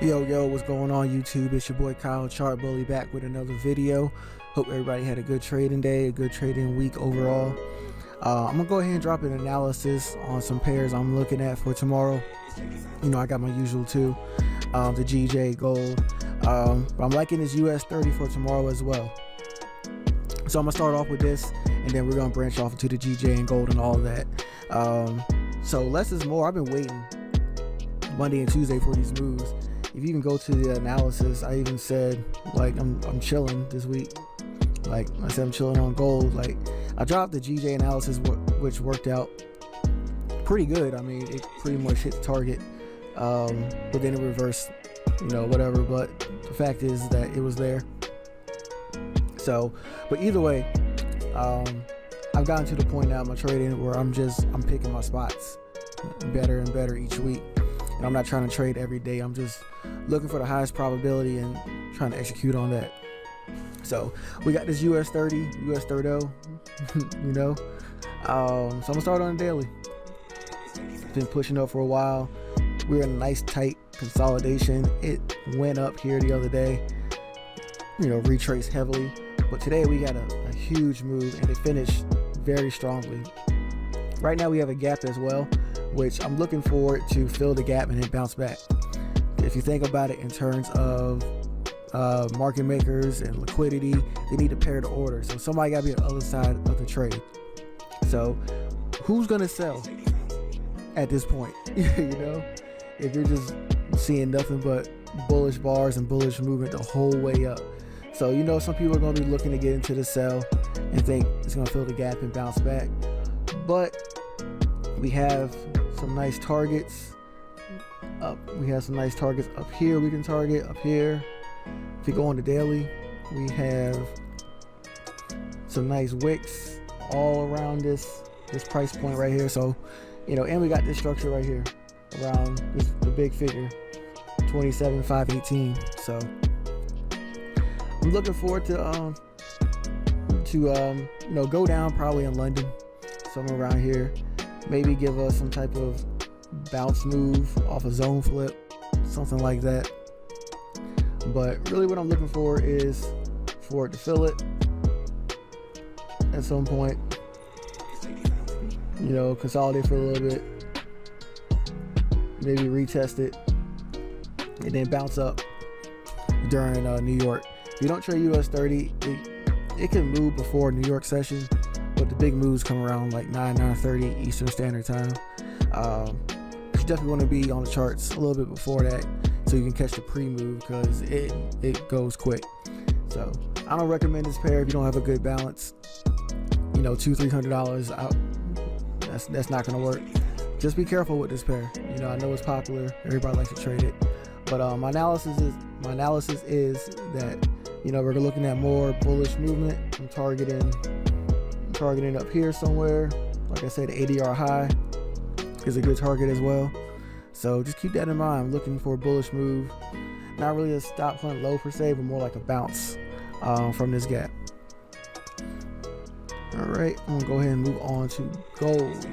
Yo, what's going on YouTube? It's your boy Kyle Chartbully back with another video. Hope everybody had a good trading day, a good trading week overall. I'm gonna go ahead and drop an analysis on some pairs I'm looking at for tomorrow. You know, I got my usual too, the GJ gold, but I'm liking this US30 for tomorrow as well. So I'm gonna start off with this, and then we're gonna branch off into the GJ and gold and all of that. So less is more. I've been waiting Monday and Tuesday for these moves. If you can go to the analysis, I even said like I'm chilling this week. Like I said, I'm chilling on gold. Like I dropped the GJ analysis, which worked out pretty good. I mean, it pretty much hit the target, but then it reversed, you know, whatever. But the fact is that it was there. So, but either way, I've gotten to the point now in my trading where I'm picking my spots better and better each week. And I'm not trying to trade every day. I'm just looking for the highest probability and trying to execute on that. So we got this US30, you know. So I'm gonna start on a daily. Been pushing up for a while. We're in a nice tight consolidation. It went up here the other day, you know, retraced heavily. But today we got a huge move and it finished very strongly. Right now we have a gap as well, which I'm looking for it to fill the gap and then bounce back. If you think about it in terms of market makers and liquidity, they need to pair the order. So somebody got to be on the other side of the trade. So who's going to sell at this point? You know, if you're just seeing nothing but bullish bars and bullish movement the whole way up. So, you know, some people are going to be looking to get into the sell and think it's going to fill the gap and bounce back. But we have some nice targets up. We have some nice targets up here. We can target up here. If you go on the daily, we have some nice wicks all around this price point right here. So, you know, and we got this structure right here around the big figure, 27,518. So I'm looking forward to you know, go down probably in London, somewhere around here. Maybe give us some type of bounce move off a zone flip, something like that. But really what I'm looking for is for it to fill it at some point, you know, consolidate for a little bit, maybe retest it, and then bounce up during New York. If you don't trade US30, it can move before New York session, but the big moves come around like 9:30 Eastern Standard Time. You definitely want to be on the charts a little bit before that so you can catch the pre-move, because it goes quick. So I don't recommend this pair if you don't have a good balance. You know, $200-300 out, that's not gonna work. Just be careful with this pair. You know, I know it's popular, everybody likes to trade it, but my analysis is that, you know, we're looking at more bullish movement. I'm targeting up here somewhere. Like I said, the ADR high is a good target as well. So just keep that in mind. I'm looking for a bullish move. Not really a stop hunt low per se, but more like a bounce from this gap. All right, I'm gonna go ahead and move on to gold.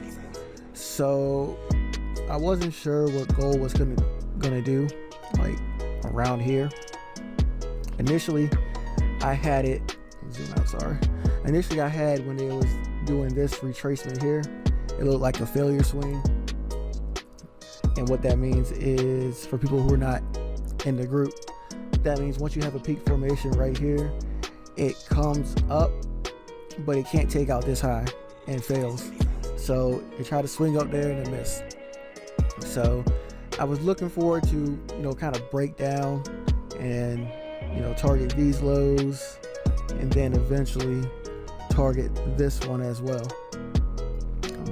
So I wasn't sure what gold was gonna do, like around here. Initially, I had it. Zoom out. Sorry. Initially, I had when it was doing this retracement here, it looked like a failure swing. And what that means is, for people who are not in the group, that means once you have a peak formation right here, it comes up, but it can't take out this high and fails. So it tried to swing up there and it missed. So I was looking forward to, you know, kind of break down and, you know, target these lows and then eventually target this one as well.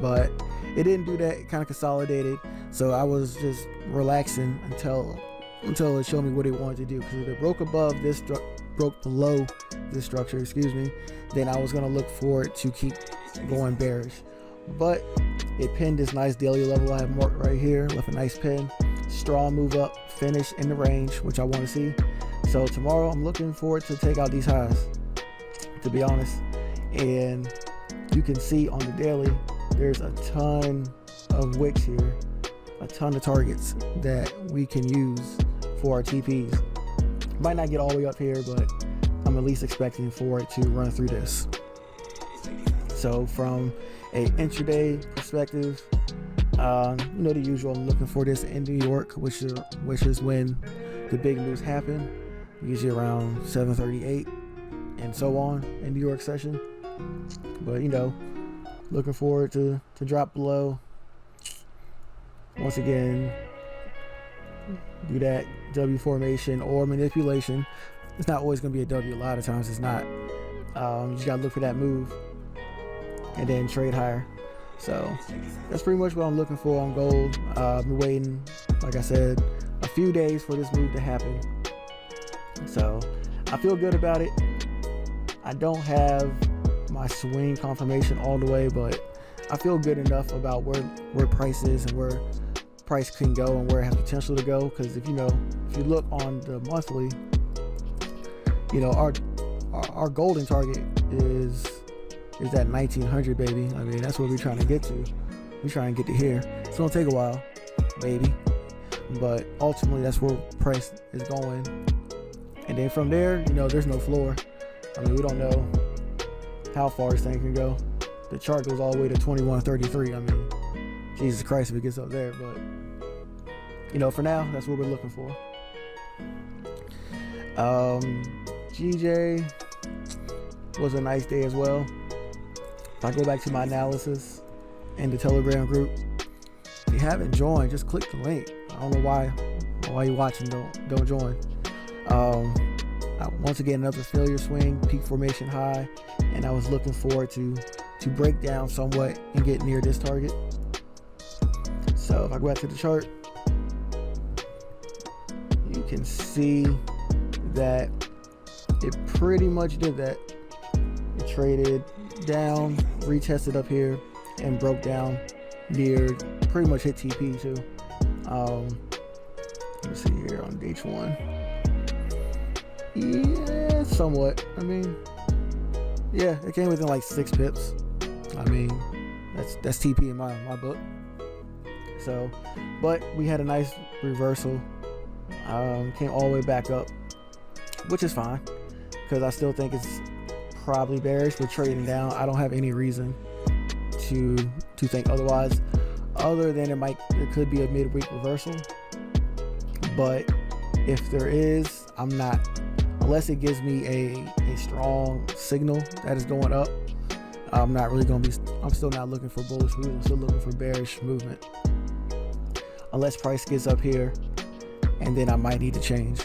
But it didn't do that. It kind of consolidated. So I was just relaxing until it showed me what it wanted to do. Because if it broke above this, broke below this structure, excuse me, then I was gonna look for it to keep going bearish. But it pinned this nice daily level I have marked right here, left a nice pin, strong move up, finish in the range, which I want to see. So tomorrow I'm looking forward to take out these highs, to be honest. And you can see on the daily, there's a ton of wicks here, a ton of targets that we can use for our TPs. Might not get all the way up here, but I'm at least expecting for it to run through this. So from a intraday perspective, you know, the usual, I'm looking for this in New York, which is when the big moves happen, usually around 7:38 and so on in New York session. But you know, looking forward to drop below. Once again, do that W formation or manipulation. It's not always going to be a W. A lot of times it's not. You just got to look for that move and then trade higher. So that's pretty much what I'm looking for on gold. I've been waiting, like I said, a few days for this move to happen. So I feel good about it. I don't have my swing confirmation all the way, but I feel good enough about where price is and where price can go and where it has potential to go. Because if you look on the monthly, you know, our golden target is that 1900, baby. I mean, that's what we're trying to get to. We're trying to get to here. It's gonna take a while, baby, but ultimately that's where price is going. And then from there, you know, there's no floor. I mean, we don't know how far this thing can go. The chart goes all the way to 2133. I mean, Jesus Christ, if it gets up there. But you know, for now, that's what we're looking for. GJ was a nice day as well. If I go back to my analysis in the Telegram group, if you haven't joined, just click the link. I don't know why you're watching, don't join. Once again, another failure swing, peak formation high, and I was looking forward to break down somewhat and get near this target. So if I go back to the chart, you can see that it pretty much did that. It traded down, retested up here, and broke down near, pretty much hit TP too. Let me see here on H1. Yeah, somewhat. I mean, yeah, it came within like 6 pips. I mean, that's TP in my book. So, but we had a nice reversal. Came all the way back up, which is fine because I still think it's probably bearish, but trading down, I don't have any reason to think otherwise, other than there could be a midweek reversal. But if there is, I'm not, unless it gives me a strong signal that is going up, I'm still not looking for bullish movement. I'm still looking for bearish movement, unless price gets up here, and then I might need to change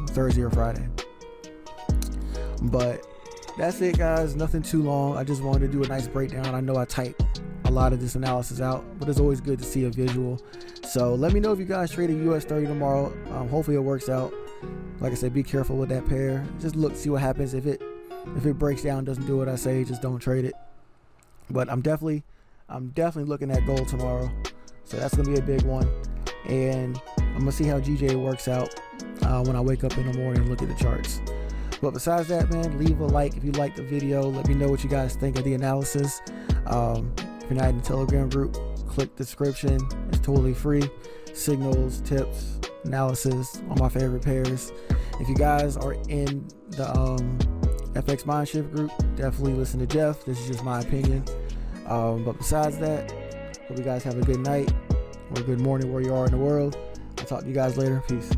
Thursday or Friday. But that's it, guys. Nothing too long. I just wanted to do a nice breakdown. I know I typed a lot of this analysis out, but it's always good to see a visual. So let me know if you guys trade a US30 tomorrow. Hopefully it works out. Like I said, be careful with that pair. Just look, see what happens. If it breaks down, doesn't do what I say, just don't trade it. But I'm definitely looking at gold tomorrow. So that's gonna be a big one. And I'm gonna see how GJ works out when I wake up in the morning and look at the charts. But besides that, man, leave a like if you liked the video. Let me know what you guys think of the analysis. If you're not in the Telegram group, click the description. It's totally free. Signals, tips, analysis on my favorite pairs. If you guys are in the FX Mindshift group, definitely listen to Jeff. This is just my opinion. But besides that, hope you guys have a good night or a good morning where you are in the world. I'll talk to you guys later. Peace.